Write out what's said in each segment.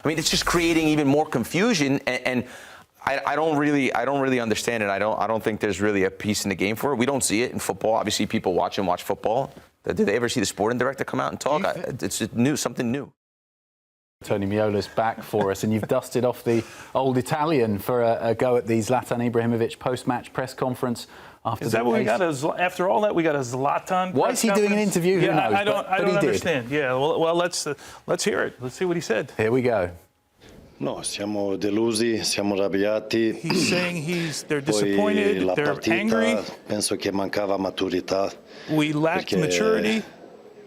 I mean, it's just creating even more confusion, and I don't really understand it. I don't think there's really a piece in the game for it. We don't see it in football. Obviously, people watch football. Did they ever see the sporting director come out and talk? It's something new. Tony Meola's back for us, and you've dusted off the old Italian for a go at the Zlatan Ibrahimovic post-match press conference. Is that what we got? After all that, we got a Zlatan. Why is he doing an interview? Yeah, Who knows? I don't understand. Yeah, well, let's hear it. Let's see what he said. Here we go. No, siamo delusi, siamo arrabbiati. He's saying they're disappointed, they're angry. Penso che mancava maturità. We lacked maturity.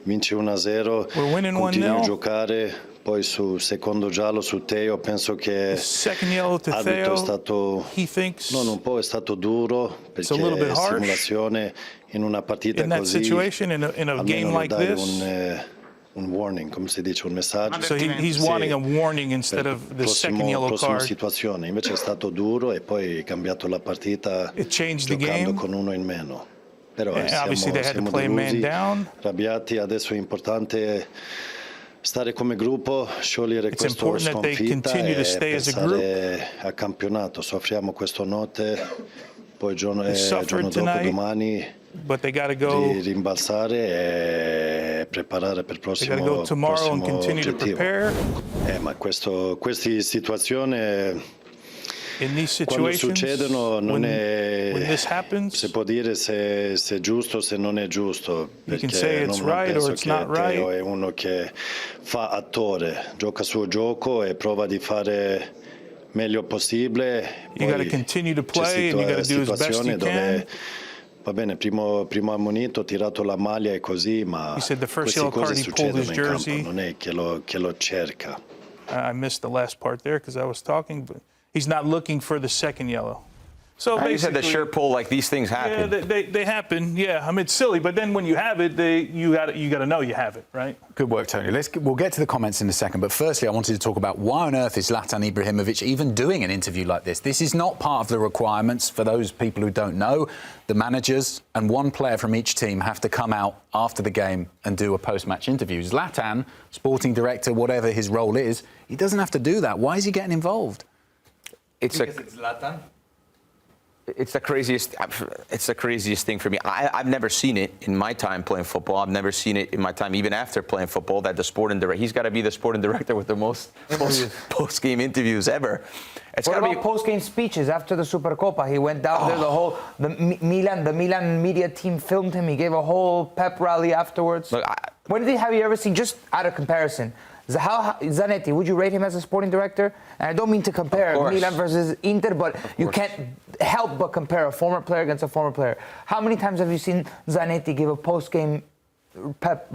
Vince 1-0. We're winning 1-0. Continui a giocare. Poi sul secondo giallo su Theo penso che l'arbitro è stato un po' è stato duro perché simulazione in una partita così almeno dare un warning, come si dice, un messaggio. So he's wanting a warning instead of the second yellow card. Situazione invece è stato duro e poi è cambiato la partita giocando con uno in meno. Però siamo delusi, arrabbiati, adesso è importante stare come gruppo, sciogliere questa sconfitta e pensare al campionato. Soffriamo questa notte, poi giorno dopo domani di rimbalzare e preparare per il prossimo obiettivo. Ma queste situazioni quando succedono non è, si può dire se è giusto o se non è giusto, perché non penso che Theo è uno che fa attore, gioca il suo gioco e prova di fare meglio possibile. Poi c'è situazioni dove va bene, primo ammonito, ho tirato la maglia e così, ma queste cose succedono in campo, non è che lo cerca. I missed the last part there because I was talking, but he's not looking for the second yellow. So you said the shirt pull, like these things happen. Yeah, they happen. Yeah, I mean it's silly, but then when you have it, you got to know you have it, right? Good work, Tony. We'll get to the comments in a second, but firstly, I wanted to talk about why on earth is Zlatan Ibrahimovic even doing an interview like this? This is not part of the requirements. For those people who don't know, the managers and one player from each team have to come out after the game and do a post-match interview. Zlatan, sporting director, whatever his role is, he doesn't have to do that. Why is he getting involved? It's Zlatan. It's the craziest thing for me. I've never seen it in my time playing football. I've never seen it in my time, even after playing football, that the sporting director, he's got to be the sporting director with the most post-game interviews ever. What about post-game speeches after the Supercoppa? He went down there, the Milan media team filmed him. He gave a whole pep rally afterwards. Look, have you ever seen, just out of comparison, Zanetti, would you rate him as a sporting director? And I don't mean to compare Milan versus Inter, but you can't help but compare a former player against a former player. How many times have you seen Zanetti give a post-game pep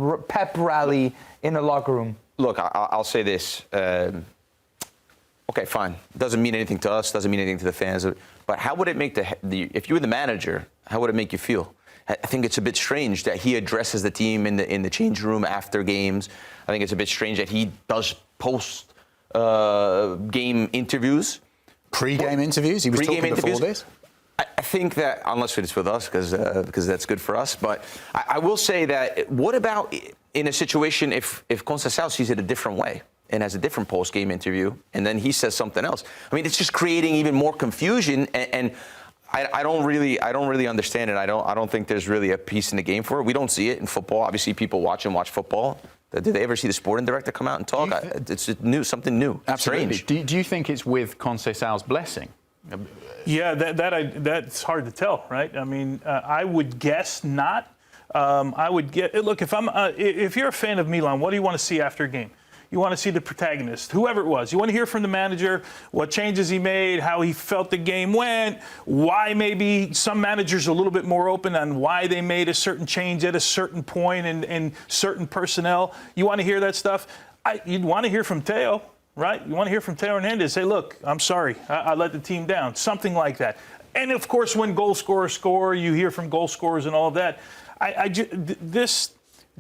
rally in a locker room? Look, I'll say this. Okay, fine. Doesn't mean anything to us, doesn't mean anything to the fans. But how would it make if you were the manager, how would it make you feel? I think it's a bit strange that he addresses the team in the change room after games. I think it's a bit strange that he does post-game interviews. Pre-game interviews? He was talking before this? I think that, unless it's with us, because that's good for us. But I will say that, what about in a situation if Conceição sees it a different way and has a different post-game interview, and then he says something else? I mean, it's just creating even more confusion, and I don't really understand it. I don't think there's really a piece in the game for it. We don't see it in football. Obviously, people watch football. Did they ever see the sporting director come out and talk? It's something new. Absolutely. Strange. Do you think it's with Conceição's blessing? Yeah, that's hard to tell, right? I mean, I would guess not. Look, if you're a fan of Milan, what do you want to see after a game? You want to see the protagonist, whoever it was. You want to hear from the manager, what changes he made, how he felt the game went, why maybe some managers are a little bit more open on why they made a certain change at a certain point and certain personnel. You want to hear that stuff? You'd want to hear from Theo, right? You want to hear from Theo Hernández. Say, look, I'm sorry, I let the team down. Something like that. And, of course, when goal scorers score, you hear from goal scorers and all of that.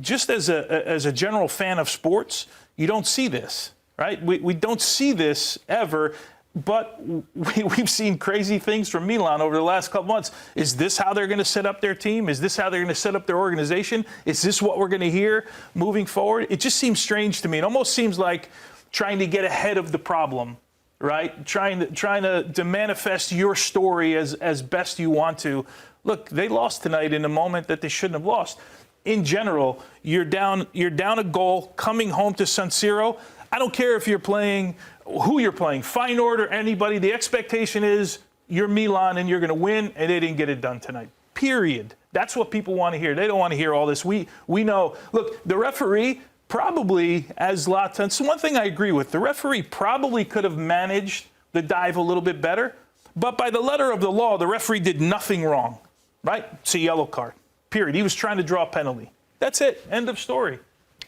Just as a general fan of sports, you don't see this, right? We don't see this ever, but we've seen crazy things from Milan over the last couple months. Is this how they're going to set up their team? Is this how they're going to set up their organization? Is this what we're going to hear moving forward? It just seems strange to me. It almost seems like trying to get ahead of the problem, right? Trying to manifest your story as best you want to. Look, they lost tonight in a moment that they shouldn't have lost. In general, you're down a goal coming home to San Siro. I don't care if you're playing who you're playing, Feyenoord or anybody. The expectation is you're Milan and you're going to win, and they didn't get it done tonight. Period. That's what people want to hear. They don't want to hear all this. We know. Look, the referee probably, as Zlatan, so one thing I agree with, the referee probably could have managed the dive a little bit better, but by the letter of the law, the referee did nothing wrong, right? It's a yellow card, period. He was trying to draw a penalty. That's it. End of story.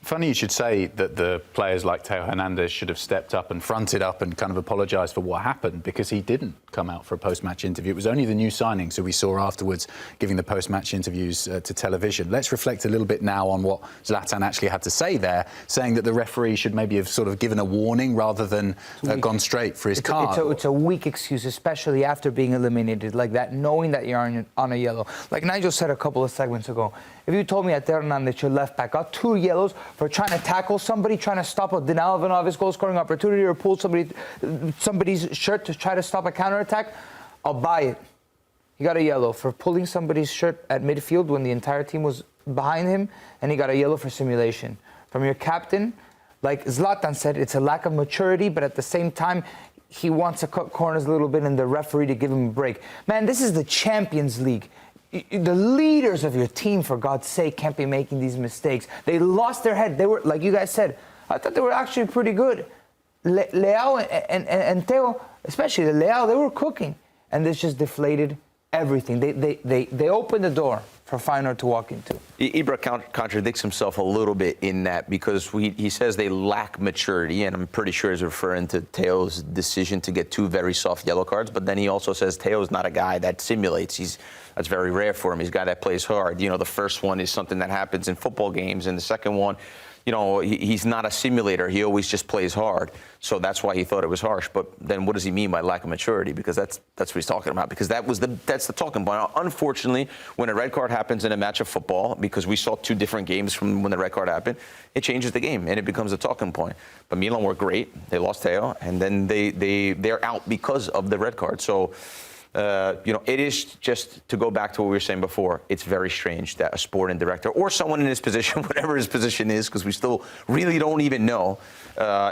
Funny you should say that the players like Theo Hernández should have stepped up and fronted up and kind of apologised for what happened, because he didn't come out for a post-match interview. It was only the new signings who we saw afterwards giving the post-match interviews to television. Let's reflect a little bit now on what Zlatan actually had to say there, saying that the referee should maybe have sort of given a warning rather than gone straight for his card. It's a weak excuse, especially after being eliminated like that, knowing that you're on a yellow. Like Nigel said a couple of segments ago, if you told me that Theo Hernández, your left back, got 2 yellows for trying to tackle somebody, trying to stop a denial of an obvious goal-scoring opportunity, or pull somebody's shirt to try to stop a counterattack, I'll buy it. He got a yellow for pulling somebody's shirt at midfield when the entire team was behind him, and he got a yellow for simulation. From your captain, like Zlatan said, it's a lack of maturity, but at the same time, he wants to cut corners a little bit and the referee to give him a break. Man, this is the Champions League. The leaders of your team, for God's sake, can't be making these mistakes. They lost their head. They were, like you guys said, I thought they were actually pretty good. Leao and Theo, especially Leao, they were cooking. And this just deflated everything. They opened the door for Feyenoord to walk into. Ibra contradicts himself a little bit in that, because he says they lack maturity, and I'm pretty sure he's referring to Theo's decision to get 2 very soft yellow cards, but then he also says Theo's not a guy that simulates. That's very rare for him. He's a guy that plays hard. You know, the first one is something that happens in football games, and the second one, you know, he's not a simulator. He always just plays hard. So that's why he thought it was harsh. But then what does he mean by lack of maturity? Because that's what he's talking about. Because that's the talking point. Now, unfortunately, when a red card happens in a match of football, because we saw 2 different games from when the red card happened, it changes the game and it becomes a talking point. But Milan were great. They lost Theo, and then they're out because of the red card. So, you know, it is just to go back to what we were saying before. It's very strange that a sporting director or someone in his position, whatever his position is, because we still really don't even know.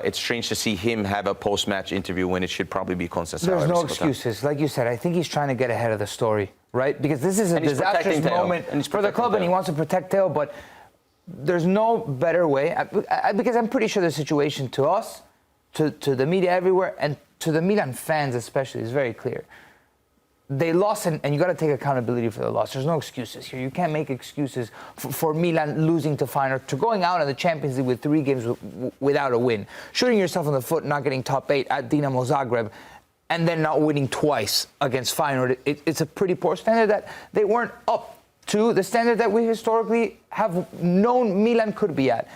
It's strange to see him have a post-match interview when it should probably be Conceição. There's no excuses. Like you said, I think he's trying to get ahead of the story, right? Because this is a disastrous moment for the club, and he wants to protect Theo, but there's no better way. Because I'm pretty sure the situation to us, to the media everywhere, and to the Milan fans especially, is very clear. They lost, and you got to take accountability for the loss. There's no excuses here. You can't make excuses for Milan losing to Feyenoord, to going out in the Champions League with 3 games without a win, shooting yourself in the foot, not getting top 8 at Dinamo Zagreb, and then not winning twice against Feyenoord. It's a pretty poor standard that they weren't up to the standard that we historically have known Milan could be at.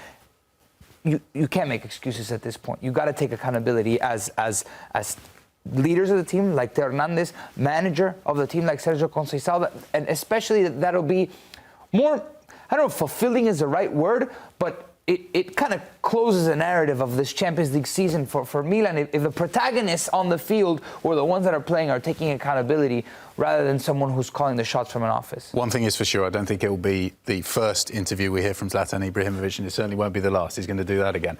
You can't make excuses at this point. You got to take accountability as leaders of the team like Theo Hernández, manager of the team like Sergio Conceição, and especially that'll be more, I don't know if fulfilling is the right word, but it kind of closes a narrative of this Champions League season for Milan. If the protagonists on the field or the ones that are playing are taking accountability rather than someone who's calling the shots from an office. One thing is for sure, I don't think it will be the first interview we hear from Zlatan Ibrahimovic, and it certainly won't be the last. He's going to do that again.